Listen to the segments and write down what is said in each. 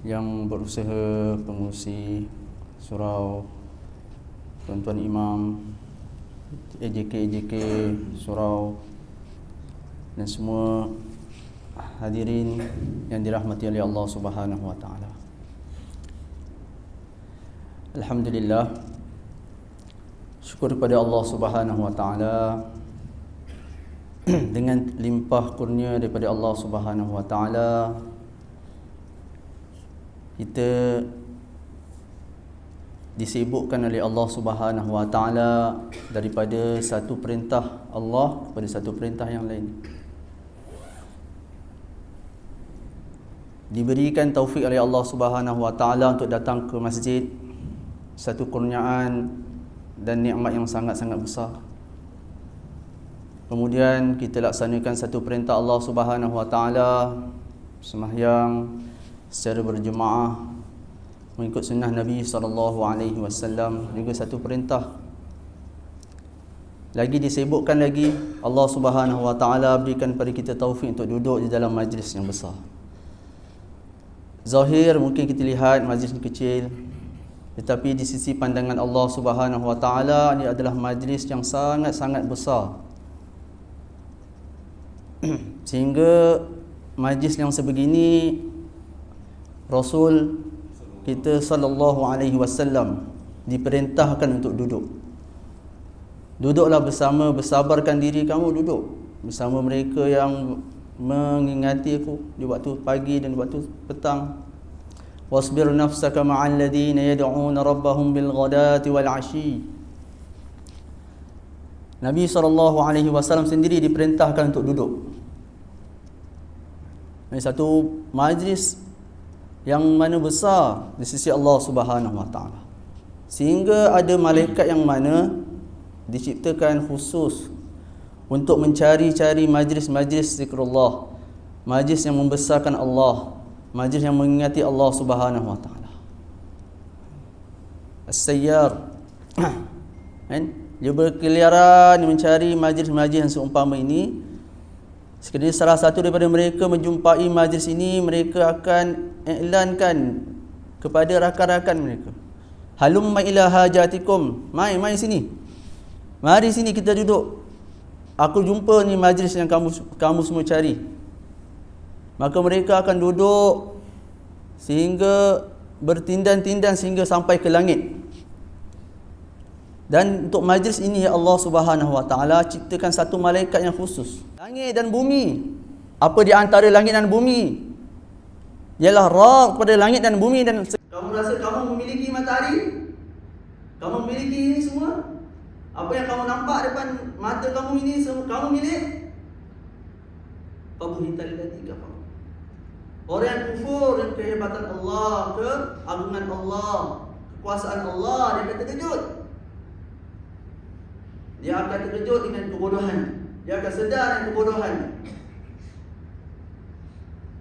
yang berusaha, pengurusi surau, tuan-tuan imam, AJK surau, dan semua hadirin yang dirahmati oleh Allah Subhanahu wa taala. Alhamdulillah, syukur kepada Allah Subhanahu wa taala dengan limpah kurnia daripada Allah Subhanahu wa taala, kita disibukkan oleh Allah Subhanahu wa taala daripada satu perintah Allah kepada satu perintah yang lain. Diberikan taufik oleh Allah Subhanahu wa taala untuk datang ke masjid, satu kurniaan dan nikmat yang sangat-sangat besar. Kemudian kita laksanakan satu perintah Allah Subhanahu wa taala, sembahyang secara berjemaah mengikut sunnah Nabi SAW, juga satu perintah. Lagi disibukkan lagi, Allah Subhanahu wa taala berikan pada kita taufik untuk duduk di dalam majlis yang besar. Zahir mungkin kita lihat majlis kecil, tetapi di sisi pandangan Allah Subhanahu wa taala ini adalah majlis yang sangat-sangat besar. Sehingga majlis yang sebegini Rasul kita sallallahu alaihi wasallam diperintahkan untuk duduk. Duduklah bersama, bersabarkan diri kamu duduk bersama mereka yang mengingati aku di waktu pagi dan waktu petang. Wasbir nafsaka ma'al ladina yad'una rabbahum bil ghadati wal 'ashi. Nabi sallallahu alaihi wasallam sendiri diperintahkan untuk duduk. Ini satu majlis yang mana besar di sisi Allah Subhanahu wa taala, sehingga ada malaikat yang mana diciptakan khusus untuk mencari-cari majlis-majlis zikrullah, majlis yang membesarkan Allah, majlis yang mengingati Allah Subhanahu wa taala. As-sayyar kan, dia berkeliaran mencari majlis-majlis yang seumpama ini. Sekiranya salah satu daripada mereka menjumpai majlis ini, mereka akan iklankan kepada rakan-rakan mereka, halumma ila hajatikum, mai sini, mari sini kita duduk, aku jumpa ni majlis yang kamu semua cari. Maka mereka akan duduk sehingga bertindan-tindan sehingga sampai ke langit. Dan untuk majlis ini Allah Subhanahu wa taala ciptakan satu malaikat yang khusus. Langit dan bumi, apa di antara langit dan bumi ialah Rabb kepada langit dan bumi. Dan kamu rasa kamu memiliki matahari? Kamu memiliki ini semua? Apa yang kamu nampak depan mata kamu ini semua kamu milik? Fabuhital ladzi kafar. Orang yang kufur dengan kehebatan Allah, keagungan Allah, kekuasaan Allah, dia akan terkejut. Dia akan terkejut dengan kebodohan. Dia akan sedar dengan kebodohan.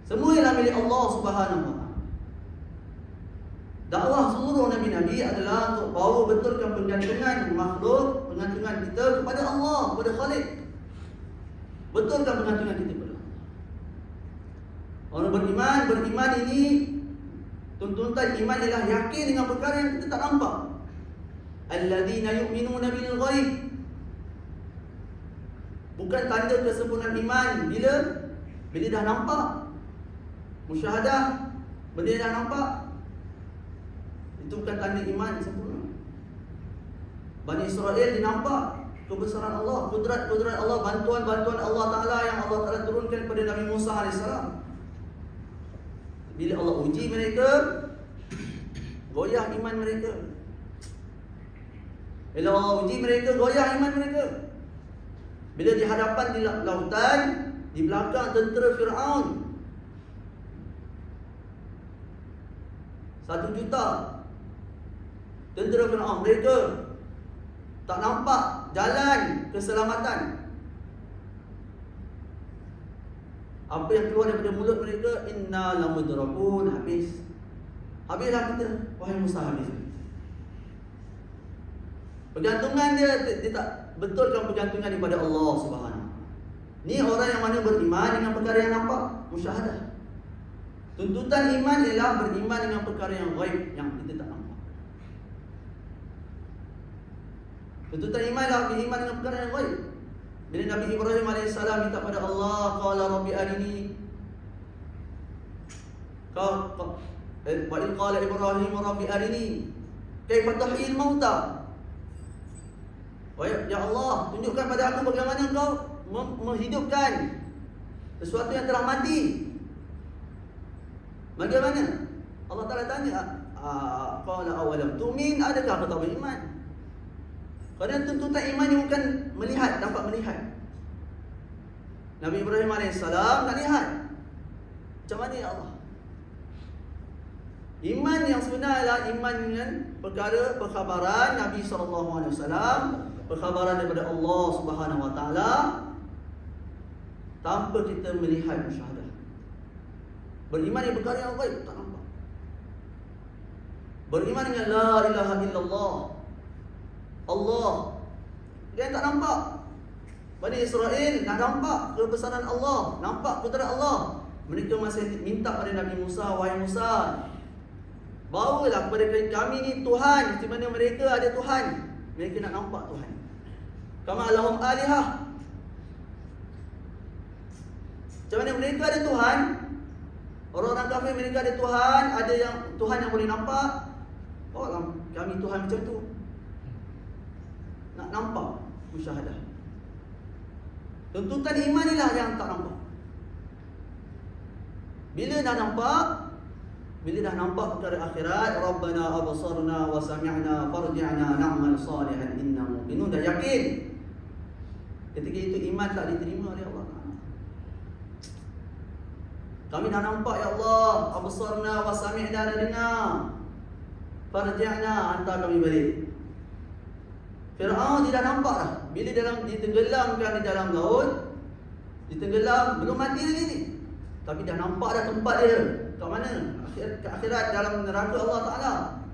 Semua ialah milik Allah Subhanahu wa taala. Dakwah seluruh nabi-nabi adalah untuk bawa betulkan penggantungan makhluk, penggantungan kita kepada Allah, kepada Khalik. Betulkan penggantungan kita kepada Allah. Orang beriman ini tuntutan iman ialah yakin dengan perkara yang kita tak nampak. Alladzina yu'minuna bil ghaib. Bukan tanda kesempurnaan iman bila dah nampak. Musyahadah, benda dah nampak, itu bukan tanda iman sempurna. Bani Israel dinampak kebesaran Allah, kudrat Allah, bantuan Allah Ta'ala yang Allah Ta'ala turunkan kepada Nabi Musa AS. Bila Allah uji mereka, goyah iman mereka. Bila Allah uji mereka, goyah iman mereka. Bila di hadapan di lautan, di belakang tentera Fir'aun, 1 juta tentera Fir'aun, mereka tak nampak jalan keselamatan. Apa yang keluar daripada mulut mereka, inna lamudrakun, habislah kita, wahai Musa, habis. Pergantungan dia tak betulkan pergantungan daripada Allah Subhanahu. Ni orang yang mana beriman dengan perkara yang nampak, musyahadah. Tuntutan iman ialah beriman dengan perkara yang ghaib, yang kita tak nampak. Tuntutan iman ialah beriman dengan perkara yang ghaib. Bila Nabi Ibrahim AS minta pada Allah, qala rabbi arini, wa in qala Ibrahim rabbi arini kaifa tuhyil mauta. Ya Allah, tunjukkan pada aku bagaimana Engkau menghidupkan sesuatu yang telah mati. Bagaimana? Allah Ta'ala tanya, qala awalam tu'min, adakah kau tak beriman? Kerana tuntutan iman ni bukan melihat, dapat melihat. Nabi Ibrahim AS tak lihat. Macam mana ya Allah? Iman yang sebenar adalah iman dengan perkara perkhabaran Nabi SAW, perkhabaran daripada Allah Subhanahu Wa Taala, tanpa kita melihat musyahadah. Beriman dengan perkara yang ghaib, tak nampak. Beriman dengan la ilaha illallah, Allah, dia tak nampak. Bani Israel dah nampak kebesaran Allah, nampak kudrat Allah. Mereka masih minta pada Nabi Musa, wahai Musa, bawalah kepada kami ni Tuhan, di mana mereka ada Tuhan. Mereka nak nampak Tuhan. Kama lahum alihah, macam mana mereka ada Tuhan. Orang-orang kafir mereka ada Tuhan, ada yang Tuhan yang boleh nampak. Bawalah kami Tuhan macam tu. Nak nampak musyahadah. Tuntutan iman inilah yang tak nampak. Bila dah nampak perkara akhirat, Rabbana absarna wa sami'na farji'na na'mal salihan inna muqinun, dah yakin. Ketika itu iman tak diterima oleh Allah. Kami dah nampak ya Allah, absarna wa sami'na, dah dengar. Farji'na, hantar kami balik. Fir'aun dia dah nampak dah. Bila ditenggelamkan di dalam laut, ditenggelam, belum mati lagi ni, tapi dah nampak dah tempat dia. Kat mana? Ke akhirat, dalam neraka Allah Ta'ala.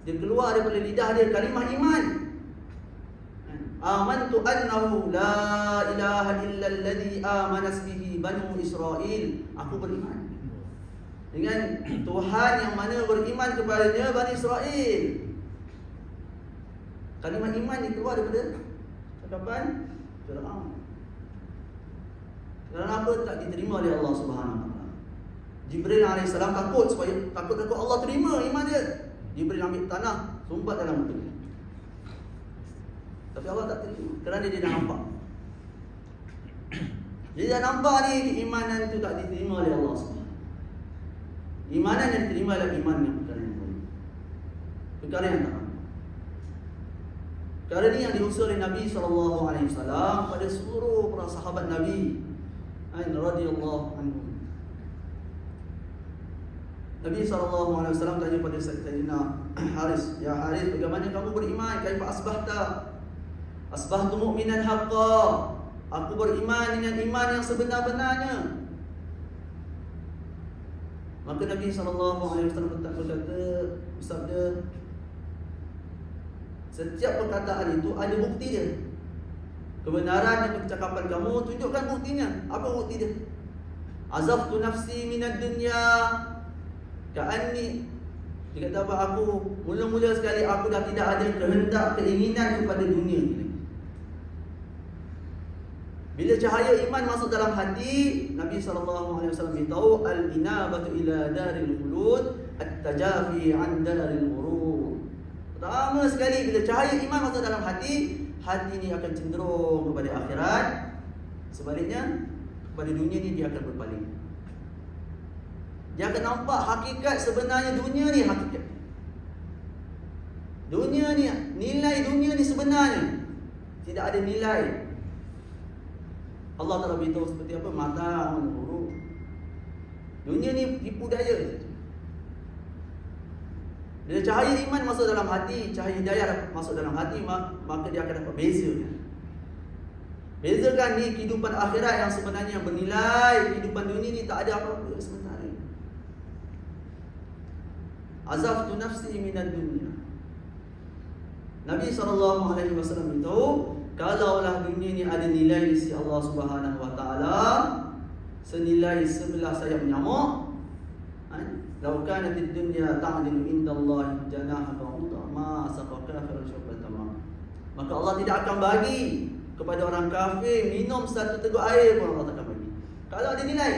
Dia keluar daripada lidah dia kalimah iman. Amantu annahu la ilaha illa alladhi amanas bihi banu Israel. Aku beriman dengan Tuhan yang mana beriman kepadanya Bani Israel. Kalimah iman ni keluar daripada ucapan Fir'aun. Kenapa tak diterima oleh Allah Subhanahu Wa Taala? Jibril AS takut Allah terima iman dia. Jibril ambil tanah, sumbat dalam muka dia. Tapi Allah tak terima kerana dia dah nampak. Dia dah nampak ni, keimanan itu tak diterima oleh Allah Subhanahu. Imanan yang diterima adalah iman yang perkara yang baik, perkara yang tak nampak. Perkara ni yang diusul oleh Nabi SAW pada seluruh para sahabat Nabi radhiyallahu anhu. Nabi SAW tanya pada Sayyidina Haris, ya Haris, bagaimana kamu beriman? Kaifa asbahta? Asbahtu mu'minan haqqa. Aku beriman dengan iman yang sebenar-benarnya. Maka Nabi SAW bersabda, setiap perkataan itu ada bukti dia. Kebenaran yang percakapan kamu, tunjukkan buktinya. Apa bukti dia? Azaftu nafsi minad dunya ka'anni, dia kata apa, aku mula-mula sekali aku dah tidak ada kehendak, keinginan kepada dunia ini. Bila cahaya iman masuk dalam hati, Nabi SAW beritahu, al-inabatu ila daril khulud at-tajafi an daril ghurur. Pertama sekali bila cahaya iman masuk dalam hati, hati ini akan cenderung kepada akhirat. Sebaliknya, kepada dunia ni dia akan berpaling. Dia akan nampak hakikat sebenarnya dunia ni, hakikat dunia ni, nilai dunia ni sebenarnya tidak ada nilai. Allah Ta'ala beritahu seperti apa? Mata'un ghurur. Dunia ni tipu daya. Bila cahaya iman masuk dalam hati, cahaya hidayah masuk dalam hati, maka dia akan dapat bezakan. Bezakan ni kehidupan akhirat yang sebenarnya yang bernilai. Kehidupan dunia ni tak ada apa-apa sementara. Azaftu nafsi minad dunia. Nabi SAW beritahu, kalaulah dunia ni ada nilai di sisi Allah Subhanahu Wa Taala senilai sebelah sayap nyamuk, "Law kanatid dunya ta'dilu indallahi janaha ba'udah ma saqa kafiran syurbata ma." Maka Allah tidak akan bagi kepada orang kafir minum satu teguk air pun Allah tak akan bagi. Kalau ada nilai.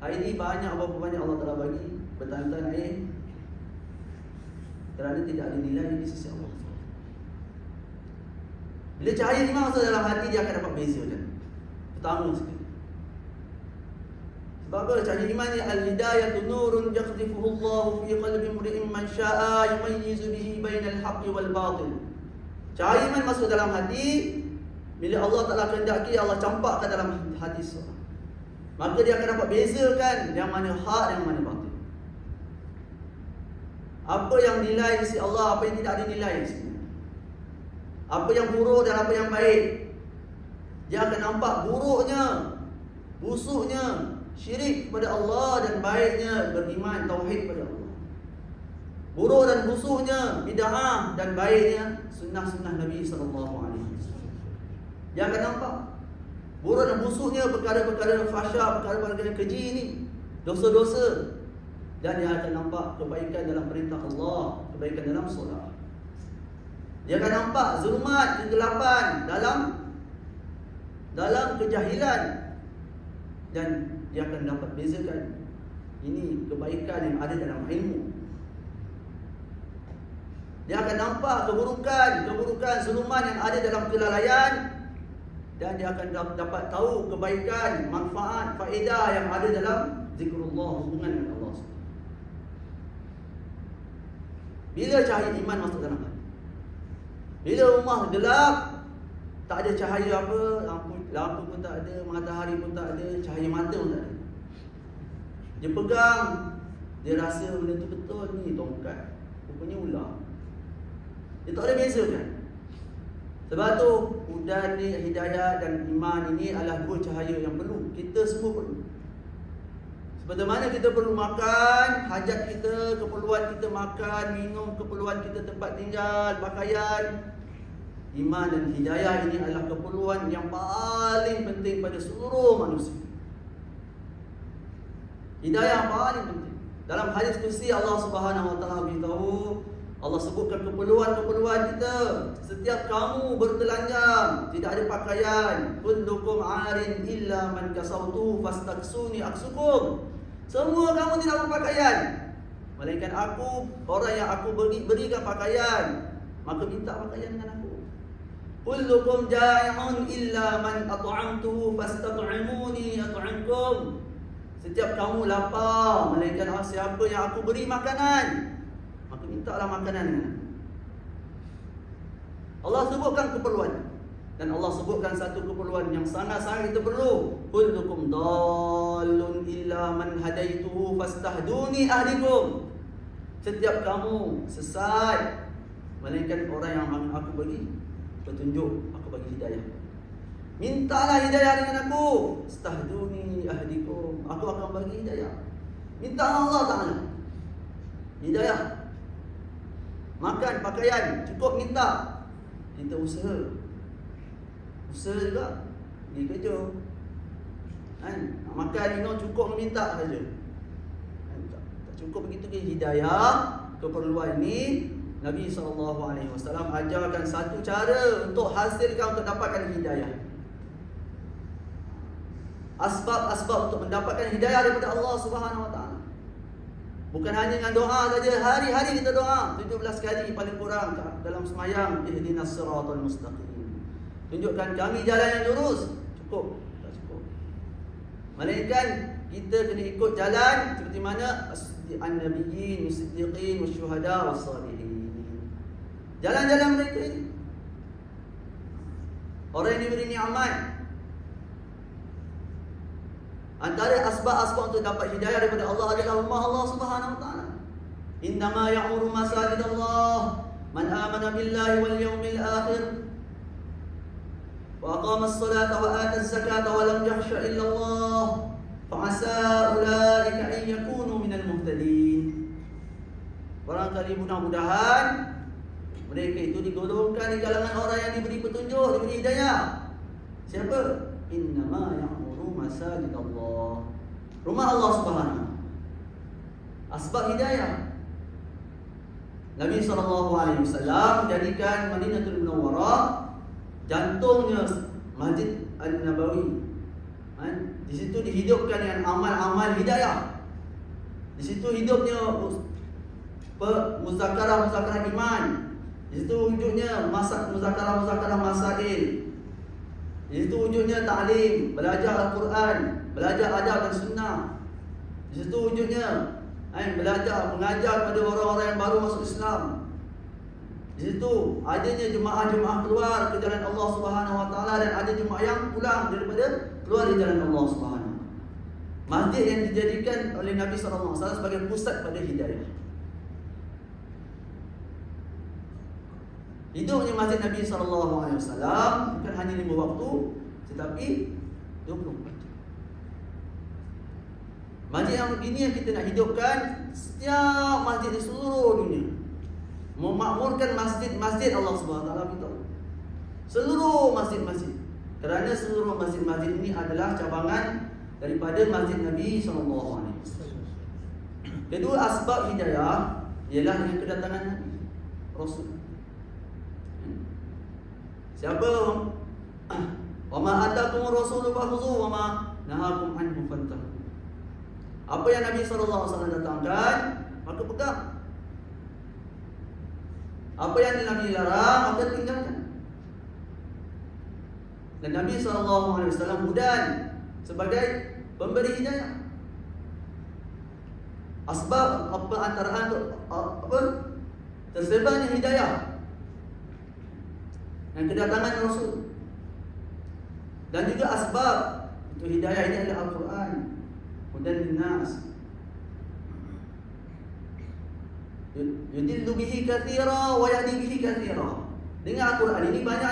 Hari ini berapa banyak Allah telah bagi bertahan-tahan air, kerana tidak ada nilai di sisi Allah. Bila cahaya iman masuk dalam hati, dia akan dapat beza kan. Pertama sekali. Sebab apa? Cahaya iman ni al-hidayatu nurun yaqdhifuhu Allah fi qalbi imri'in man syaa'a yumayyizu bihi bainal haqqi wal batil. Cahaya iman masuk dalam hati, bila Allah Taala kehendaki, Allah campakkan dalam hati seorang. Maka dia akan dapat bezakan yang mana hak dan yang mana batil. Apa yang nilai di sisi Allah, apa yang tidak ada nilai di sini. Apa yang buruk dan apa yang baik. Dia akan nampak buruknya, busuknya syirik kepada Allah dan baiknya beriman tauhid kepada Allah. Buruk dan busuknya bid'ah dan baiknya sunnah-sunnah Nabi sallallahu alaihi wasallam. Dia akan nampak buruk dan busuknya perkara-perkara fahsyah, perkara-perkara keji ini, dosa-dosa. Dan dia akan nampak kebaikan dalam perintah Allah, kebaikan dalam solat. Dia akan nampak zulmat, kegelapan dalam kejahilan. Dan dia akan dapat bezakan ini kebaikan yang ada dalam ilmu. Dia akan nampak keburukan zulmat yang ada dalam kelalaian. Dan dia akan dapat tahu kebaikan, manfaat, faedah yang ada dalam zikrullah, hubungan dengan Allah. Bila cahaya iman masuk dalam hati, bila rumah gelap, tak ada cahaya apa, lampu pun tak ada, matahari pun tak ada, cahaya mata pun tak ada. Dia pegang, dia rasa benda tu betul ni tongkat, rupanya ular. Dia tak boleh bezakan. Sebab tu hudan ni, hidayah dan iman ini adalah dua cahaya yang perlu. Kita semua perlu. Seperti mana kita perlu makan, hajat kita, keperluan kita makan, minum, keperluan kita tempat tinggal, pakaian. Iman dan hidayah ini adalah keperluan yang paling penting pada seluruh manusia. Hidayah paling penting. Dalam hadis qudsi Allah Subhanahu wa taala beritahu, Allah sebutkan keperluan-keperluan kita. Setiap kamu bertelanjang, tidak ada pakaian, kullukum 'arin illa man kasautu fastaksuni aksukum. Semua kamu tidak berpakaian, melainkan aku, orang yang aku berikan pakaian, maka minta pakaian dengan aku. Kullukum ja'i'un illa man at'amtuhu fastat'imuni at'amkum. Setiap kamu lapar, melainkan siapa yang aku beri makanan, maka mintalah makanan dengan aku. Allah sebutkan keperluan. Dan Allah sebutkan satu keperluan yang sangat-sangat kita perlu. Kullukum dallun illa man hadaituhu fastahduni ahdikum. Setiap kamu sesat, melainkan orang yang aku bagi petunjuk, aku bagi hidayah. Mintalah hidayah dengan aku. Stahduni ahdikum. Aku akan bagi hidayah. Minta Allah Ta'ala hidayah. Makan, pakaian, cukup minta. Kita usaha juga, pergi kerja kan? Nak makan, minum, cukup meminta saja kan? Tak cukup begitu ke hidayah. Keperluan ini Nabi SAW ajarkan satu cara untuk hasilkan, untuk dapatkan hidayah. Asbab-asbab untuk mendapatkan hidayah daripada Allah Subhanahu wa taala. Bukan hanya dengan doa saja, hari-hari kita doa 17 kali paling kurang dalam sembahyang, ihdinas siratal mustaqim. Tunjukkan kami jalan yang lurus. Cukup? Tak cukup. Melainkan kita kena ikut jalan seperti mana an-nabiyyin, as-siddiqin, wasyuhada, was-salihin. Jalan-jalan mereka ini. Orang yang diberi nikmat. Antara asbab-asbab untuk dapat hidayah daripada Allah adalah rumah Allah Subhanahu wa taala. Innama ya'muru masajidallah man amana billahi wal yawmil akhir wa aqama as-salata wa ata az-zakata wa lam yakhsha illa Allah fa'asa ulaika an yakunu minal muhtadin. Barangkali mudah-mudahan mereka itu digolongkan di kalangan orang yang diberi petunjuk, diberi hidayah. Siapa? Innama ya'muru masajidallah. Rumah Allah Subhanahu. asbab hidayah. Nabi SAW menjadikan Madinatul Munawwarah jantungnya Masjid An-Nabawi. Di situ dihidupkan dengan amal-amal hidayah. Di situ hidupnya muzakarah iman. Di situ wujudnya muzakarah masail. Di situ wujudnya ta'lim, belajar Al-Quran, belajar adab dan sunnah. Di situ wujudnya belajar, mengajar pada orang-orang yang baru masuk Islam. Di situ adanya jemaah-jemaah keluar ke jalan Allah Subhanahu Wa Taala dan ada jemaah yang pulang daripada keluar di jalan Allah Subhanahu. Masjid yang dijadikan oleh Nabi SAW sebagai pusat pada hidayah. Hidupnya Masjid Nabi SAW bukan hanya 5 waktu, tetapi 24 jam. Masjid yang begini yang kita nak hidupkan setiap masjid di seluruh dunia. Memakmurkan masjid-masjid Allah SWT beritahu. Seluruh masjid-masjid. Kerana seluruh masjid-masjid ini adalah cabangan daripada Masjid Nabi SAW. Kedua asbab hidayah ialah yang kedatangan Nabi Rasul. Siapa? Wa ma atakumur rasulu fakhudhuhu wa ma nahakum anhu fantahu. Apa yang Nabi SAW datangkan, maka pegang. Apa yang Nabi larang, maka tinggalkan. Dan Nabi SAW hudan sebagai pemberi hidayah. Asbab apa antara tersebarnya hidayah dan kedatangan Rasul. Dan juga asbab itu hidayah ini adalah Al-Quran, hudan linnas. Yudillu bihi katsira wa yahdi bihi katsira. Dengan Al-Quran ini banyak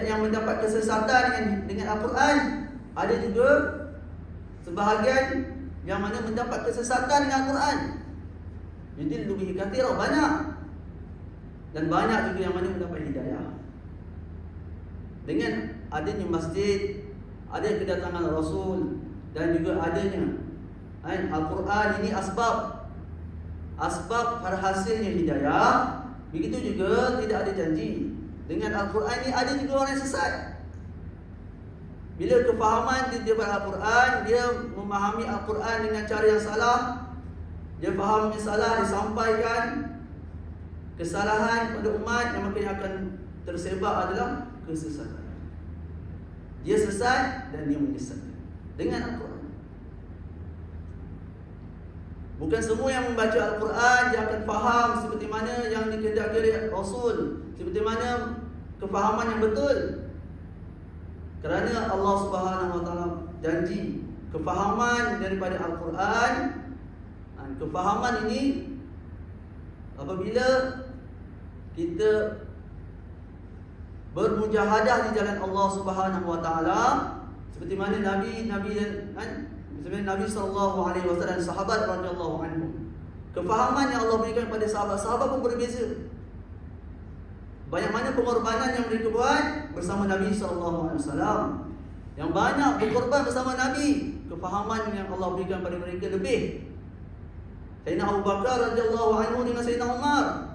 yang mendapat kesesatan dengan Al-Quran. Ada juga sebahagian yang mana mendapat kesesatan dengan Al-Quran. Yudillu bihi katsira, banyak. Dan banyak juga yang mana mendapat hidayah. Dengan adanya masjid, ada kedatangan Rasul, dan juga adanya Al-Quran ini asbab pada hasilnya hidayah. Begitu juga tidak ada janji. Dengan Al-Quran ini ada juga orang yang sesat. Bila kefahaman dia pada Al-Quran, dia memahami Al-Quran dengan cara yang salah, dia faham yang salah, disampaikan kesalahan pada umat, yang maka yang akan tersebar adalah kesesatan. Dia sesat dan dia menyesatkan dengan Al-Quran. Bukan semua yang membaca Al-Quran dia akan faham seperti mana yang dikehendaki oleh Rasul, seperti mana kefahaman yang betul. Kerana Allah Subhanahu Wa Taala janji kefahaman daripada Al-Quran, kefahaman ini apabila kita bermujahadah di jalan Allah Subhanahu Wa Taala, seperti mana Nabi sebenarnya Nabi SAW dan sahabat radhiyallahu anhum, kefahaman yang Allah berikan kepada sahabat-sahabat pun berbeza. Banyak mana pengorbanan yang mereka buat bersama Nabi SAW. Yang banyak berkorban bersama Nabi, kefahaman yang Allah berikan kepada mereka lebih. Sayyidina Abu Bakar radhiyallahu anhu dengan Sayyidina Umar,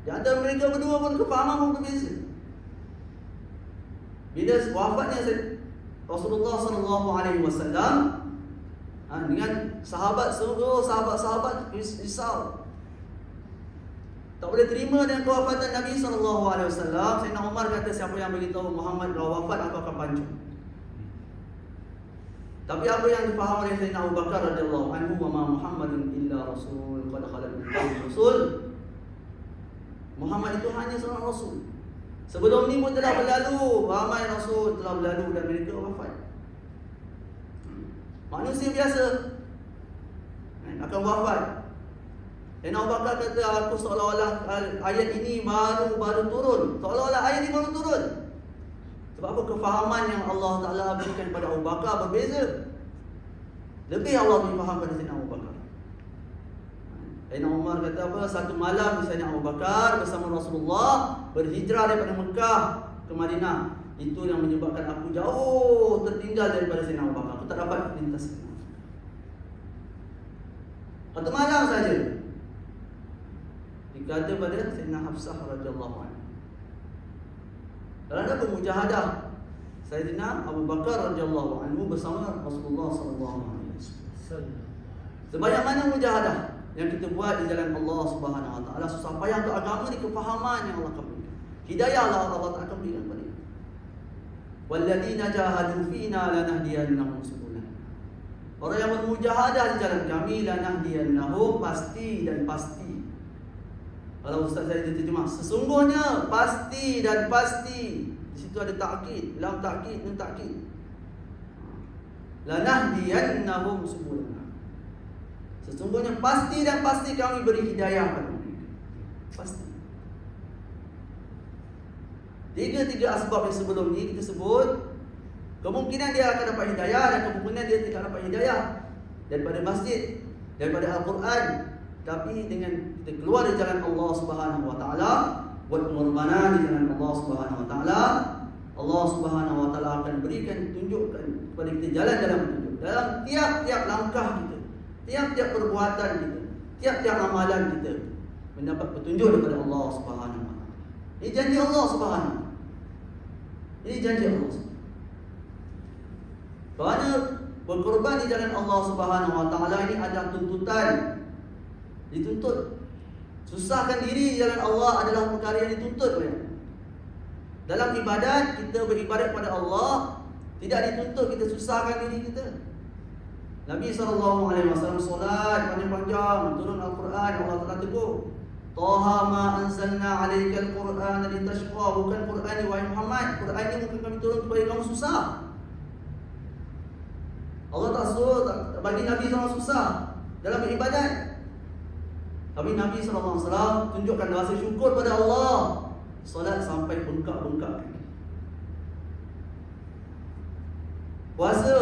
di antara mereka berdua pun kefahaman pun berbeza. Bila wafatnya Rasulullah SAW dengan seluruh sahabat risau, tak boleh terima dengan kewafatan Nabi SAW. Sayyidina Umar kata, siapa yang beritahu Muhammad dah wafat, aku akan pancung. Tapi apa yang difaham oleh Sayyidina Abu Bakar radhiyallahu anhu, wa ma Muhammadun illa rasul qad khalat min qablihi rasul. Muhammad itu hanya seorang rasul. Sebelum ni pun telah berlalu, ramai rasul telah berlalu dan mereka wafat. Manusia biasa akan wafat. Dan Abu Bakar kata, aku seolah-olah ayat ini baru turun. Seolah-olah ayat ini baru turun. Sebab apa? Kefahaman yang Allah Ta'ala berikan kepada Abu Bakar berbeza. Lebih Allah beri faham pada Sayyidina Abu Bakar. Sayyidina Umar kata apa? Satu malam Sayyidina Abu Bakar bersama Rasulullah berhijrah daripada Mekah ke Madinah. Itu yang menyebabkan aku jauh tertinggal daripada Sayyidina Abu Bakar. Aku tak dapat lintas. Satu malam saja. Dikata pada Sayyidina Hafsah radhiyallahu anha. Dalam bermujahadah Sayyidina Abu Bakar radhiyallahu anhu bersama Rasulullah sallallahu alaihi wasallam. Sebanyak mana mujahadah yang kita buat di jalan Allah Subhanahu wa taala, susah payah untuk agama ni, kefahaman yang Allah akan berikan. Hidayah Allah akan berikan kepada kita. Walladzina jahadu fina lanahdiyannahum subulana. Orang yang bermujahadah di jalan kami, lanahdiyannahum, pasti dan pasti. Kalau ustaz saya terjemah, sesungguhnya, pasti dan pasti. Di situ ada takkid, lam takkid, nun takkid. Lanahdiyannahum subulana. Sesungguhnya pasti dan pasti kami beri hidayah kepada mereka. Pasti. Tiga asbab yang sebelum ni kita sebut, kemungkinan dia akan dapat hidayah dan kemungkinan dia tidak dapat hidayah daripada masjid, daripada Al-Quran. Tapi dengan kita keluar dari jalan Allah Subhanahu wa taala, buat pengorbanan di jalan Allah Subhanahu wa taala, Allah Subhanahu wa taala akan berikan, tunjukkan kepada kita jalan-jalan petunjuk dalam tiap-tiap langkah kita, tiap-tiap perbuatan kita, tiap-tiap amalan kita, mendapat petunjuk daripada Allah Subhanahu wa taala. Ini janji Allah Subhanahu. Ini janji Allah Subhanahu. Kerana berkorban di jalan Allah Subhanahu wa taala ini ada tuntutan. Dituntut. Susahkan diri di jalan Allah adalah perkara yang dituntut. Dalam ibadat, kita beribadat kepada Allah, tidak dituntut kita susahkan diri kita. Nabi SAW solat panjang-panjang, turun Al-Quran, Allah Ta'ala tegur, Taha ma anzalna alaika al-Quran litashqa. Bukan Quran ni wahai Muhammad, Quran ni bukan kami turun supaya kamu susah. Allah tak suruh bagi Nabi SAW susah dalam beribadat. Tapi Nabi SAW tunjukkan rasa syukur pada Allah. Solat sampai bengkak-bengkak. Puasa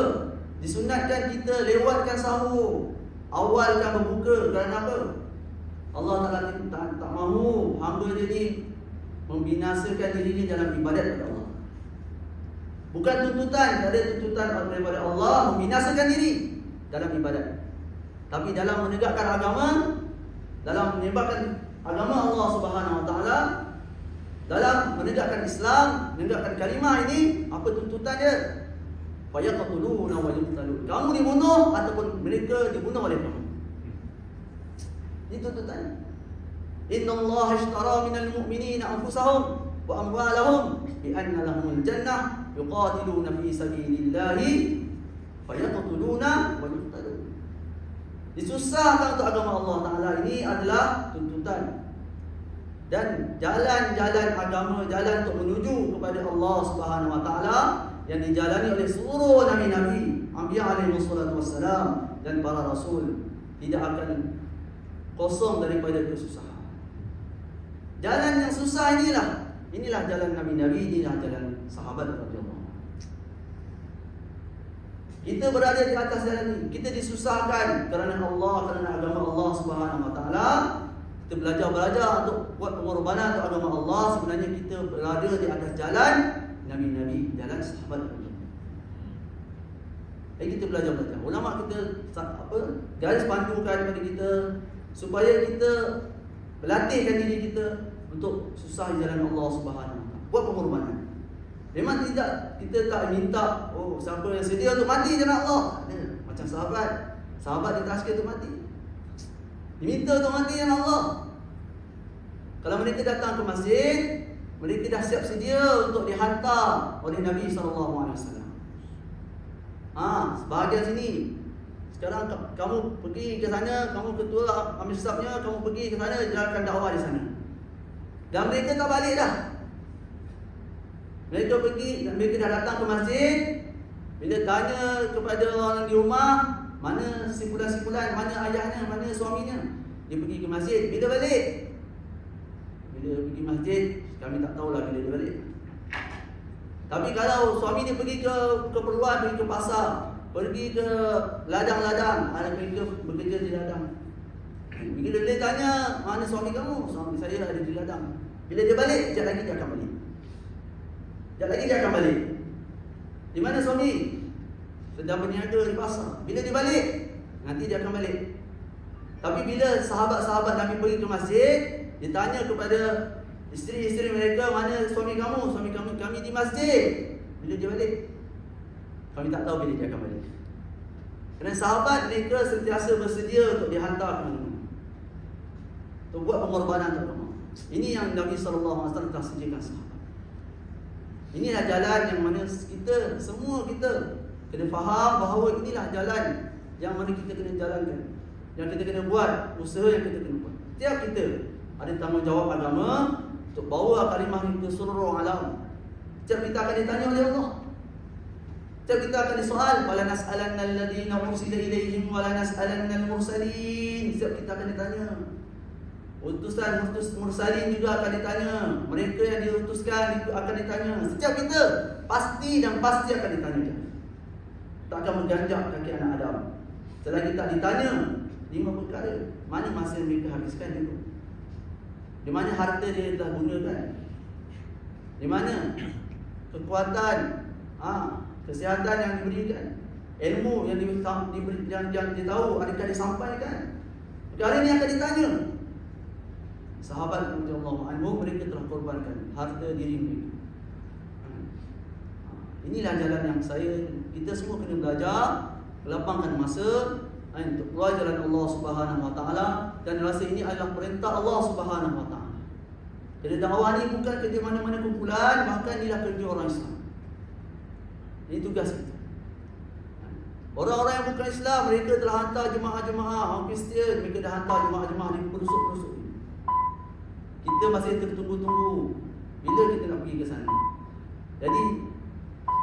disunatkan kita lewatkan sahur, awalkan berbuka. Kerana apa? Allah Ta'ala tak mahu hamba dia ni membinasakan dirinya dalam ibadat kepada Allah. Bukan tuntutan, tak ada tuntutan daripada Allah membinasakan diri dalam ibadat. Tapi dalam menegakkan agama, dalam menyebarkan agama Allah Subhanahu wa taala, dalam menegakkan Islam, menegakkan kalimah ini, apa tuntutan dia? Fayaqtuluna wa yuqtalun. Kamu dibunuh ataupun mereka dibunuh oleh kamu. Itu tuntutannya. Innallaha ishtara minal mu'minina anfusahum wa amwalahum bi anna lahumul jannah yuqatiluna fi sabilillahi fayaqtuluna wa yuqtalun. Disusahkan untuk agama Allah Ta'ala ini adalah tuntutan. Dan jalan-jalan agama, jalan untuk menuju kepada Allah Subhanahu Wa Ta'ala yang dijalani oleh seluruh Nabi-Nabi, Anbiya alaihi wassalatu wassalam, dan para Rasul, tidak akan kosong daripada kesusahan. Jalan yang susah inilah jalan Nabi-Nabi, inilah jalan sahabat radhiyallahu. Kita berada di atas jalan ini, kita disusahkan kerana Allah, kerana agama Allah Subhanahu Wa Taala. Kita belajar untuk buat pengorbanan untuk agama Allah. Sebenarnya kita berada di atas jalan Nabi-Nabi, jalan sahabat. Kita belajar. Ulama kita garis pandukan kepada kita supaya kita berlatihkan diri kita untuk susah di jalan Allah Subhanahu Wa Taala, buat pengorbanan. Memang tidak, kita tak minta siapa yang sedia untuk mati jalan Allah. Macam sahabat ditazkir untuk mati, diminta untuk mati jalan Allah. Kalau mereka datang ke masjid, mereka dah siap sedia untuk dihantar oleh Nabi SAW. Sebahagian sini, sekarang kamu pergi ke sana, kamu ketua amir safnya, kamu pergi ke sana, jalankan dakwah di sana. Dan mereka tak balik dah. Mereka pergi dan mereka dah datang ke masjid. Bila tanya kepada orang di rumah, mana simpulan-simpulan, mana ayahnya, mana suaminya, dia pergi ke masjid. Bila balik? Bila pergi masjid, kami tak tahulah bila dia balik. Tapi kalau suami dia pergi ke keperluan, pergi ke pasar, pergi ke ladang-ladang, ada mereka bekerja di ladang. Bila dia tanya, mana suami kamu? Suami saya ada di ladang. Bila dia balik, sekejap lagi dia akan balik. Di mana suami? Sedang berniaga di pasar. Bila dia balik, nanti dia akan balik. Tapi bila sahabat-sahabat Nabi pergi ke masjid, ditanya kepada isteri-isteri mereka, mana suami kamu? Suami kami di masjid. Bila dia balik? Kami tak tahu bila dia akan balik. Kerana sahabat mereka sentiasa bersedia untuk dihantar ke mana-mana, untuk buat pengorbanan terutama. Ini yang Nabi SAW telah sediakan sahabat. Inilah jalan yang mana kita, semua kita kena faham bahawa inilah jalan yang mana kita kena jalankan, yang kita kena buat, usaha yang kita kena buat. Setiap kita ada tanggungjawab agama untuk bawa kalimah ini ke seluruh alam. Setiap kita akan ditanya oleh Allah. Setiap kita akan disoal, wala nas'alanna alladhina ursila ilaihim wala nas'alanna al-mursalin. Setiap kita akan ditanya. Utusan mursalin juga akan ditanya. Mereka yang diutuskan akan ditanya. Setiap kita pasti dan pasti akan ditanya. Tak akan mengganjak kaki anak Adam selagi tak ditanya 5 perkara. Mana masa yang mereka habiskan itu? Di mana harta dia telah gunakan? Di mana kekuatan, kesihatan yang diberikan, ilmu yang dia tahu adakah disampaikan? Perkara ini akan ditanya. Sahabat radhiyallahu anhu mereka telah korbankan harta diri mereka. Inilah jalan yang kita semua kena belajar, lapangkan masa untuk keluar jalan Allah Subhanahu Wa Taala, dan rasa ini adalah perintah Allah Subhanahu Wa Taala. Jadi dakwah ni bukan kerja mana-mana kumpulan, bahkan inilah kerja orang Islam. Ini tugas kita. Orang-orang yang bukan Islam, mereka telah hantar jemaah-jemaah, orang Kristian, mereka dah hantar jemaah-jemaah di pelosok-pelosok. Kita masih tertunggu-tunggu bila kita nak pergi ke sana. Jadi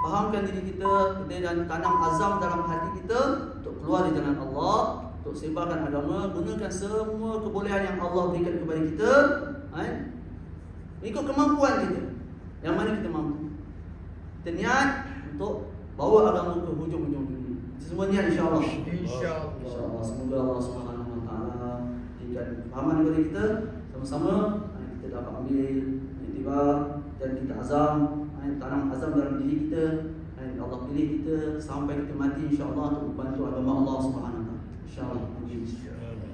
fahamkan diri kita dan tanam azam dalam hati kita untuk keluar di jalan Allah, untuk sebarkan agama, gunakan semua kebolehan yang Allah berikan kepada kita, ikut kemampuan kita. Yang mana kita mampu. Kita niat untuk bawa agama ke hujung-hujung dunia. Semua niat insya-Allah. Insya-Allah. Semoga Allah Subhanahu Wa Taala berikan kefahaman kepada kita, sama-sama kita dapat ambil iktibar dan kita azam, tanam azam dalam diri kita. Allah pilih kita sampai kita mati insya-Allah untuk membantu agama Allah Subhanahu Wa Taala. Insya-Allah.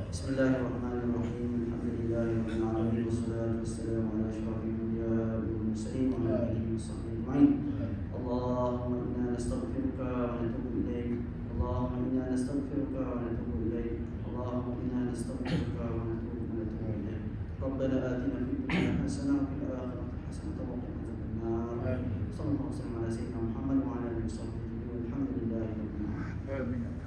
Bismillahirrahmanirrahim. Alhamdulillahirabbil alamin wassalatu wassalamu ala asyrafil anbiya'i wal mursalin wa ala alihi washabbihi ajma'in. Allahumma inna nastaghfiruka wa natubu ilaik. Allahumma inna nastaghfiruka wa natubu ilaik. Allahumma inna nastaghfiruka wa natubu ilaik. Rabbana atina fid dunya hasanah wa fil akhirati hasanah wa qina adzaban nar. Sallallahu alaihi wa sallam ala sayyidina Muhammad wa ala alihi wa sahbihi. Alhamdulillahirabbil alamin. Amin.